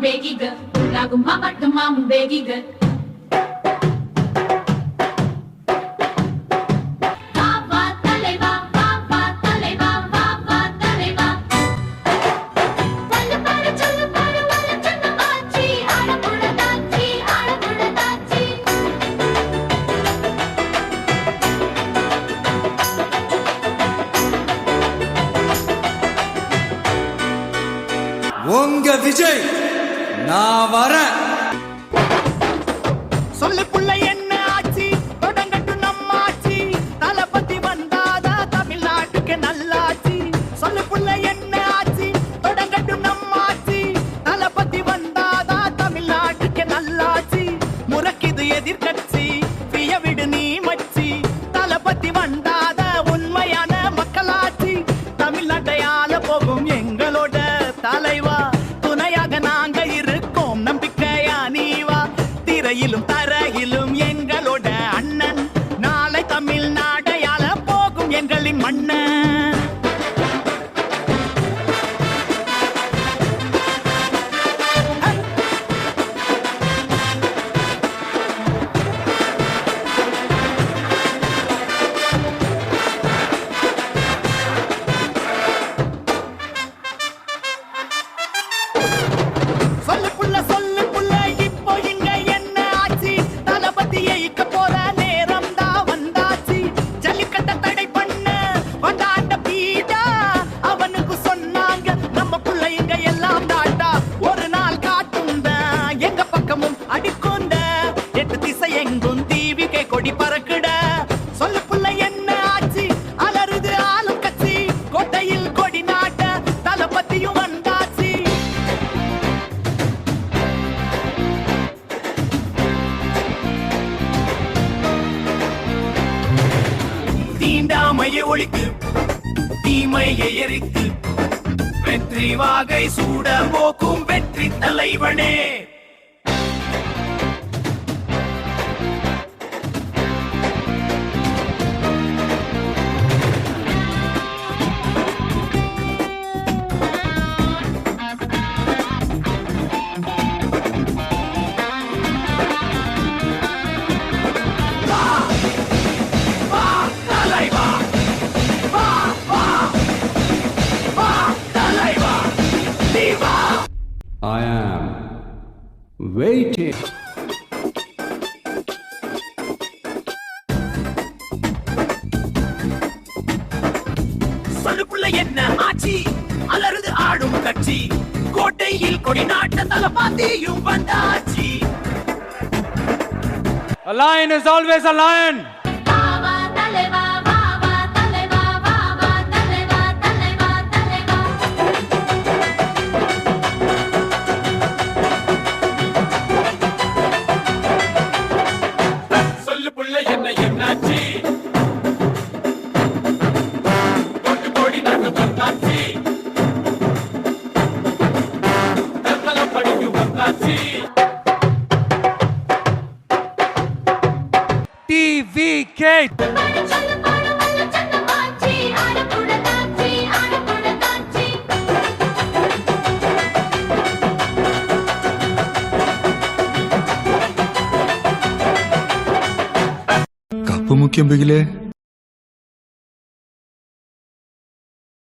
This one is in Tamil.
ಬೇಗಿಗ ಗುಮ್ಮ ಮಟ್ಟು ಮಾಮು ಬೇಗಿಗ உங்க விஜய் நான் வரேன். சொல்லு புள்ள என்ன ஆச்சு தொடங்கட்டு நம்ம ஆச்சு தளபதி வந்தாதா தமிழ்நாட்டுக்கு நல்லாச்சு. சொல்லு புள்ள என்ன ஆச்சு தொடங்கட்டு நம்ம ஆச்சு தளபதி வந்தாதா தமிழ்நாட்டுக்கு நல்லாச்சு. முறக்கிது எதிர்கட்சி பிய விடு நீ மச்சி தளபதி வந்தாத உண்மையான மக்களாட்சி. தமிழ்நாட்டை ஆள போகும் எங்களோட தலைவா துணையாக நாங்க இருக்கோம் நம்பிக்கையா நீவா. திரையிலும் தரையிலும் எங்களோட அண்ணன் நாளை தமிழ்நாடையால போகும் எங்களின் மன்னன். சொல்லு புள்ள சொல்லு புள்ள இப்போ இங்க என்ன ஆச்சு தளபதியை இக்க போற நேரம் தான் வந்தாச்சு. ஜல்லிக்கட்டை தடை பண்ண வந்தாண்ட பீடா அவனுக்கு சொன்னாங்க நம்ம புள்ள இங்க எல்லாம் தாட்டா. ஒரு நாள் காட்டுந்த எங்க பக்கமும் அடிக்குந்த எட்டு திசை எங்கும் தீவிகை கொடி பறக்குட. சொல்லு புள்ள என்ன ஆச்சு அலறுது ஆளும் கட்சி கோட்டையில் கொடி நாட்ட தளபதியும் வந்தாச்சு. தீண்டாமையை ஒழிக்கு தீமையை எரித்து வெற்றி வாகை சூட போக்கும் வெற்றி தலைவனே. I am waiting. சொல்லுக்குள்ள என்ன ஆச்சு அலறுது ஆடும் கட்சி கோட்டையில் கொடி நாட்ட தளபதியும் வந்தாச்சு. A lion is always a lion. சொல்லு புள்ள என்ன என்னாச்சு கொட்டு கொடி நாட்டு வந்தாச்சு தளபதியும் வந்தாச்சு. TVK. கப்பு முக்கியம் பிகிலே.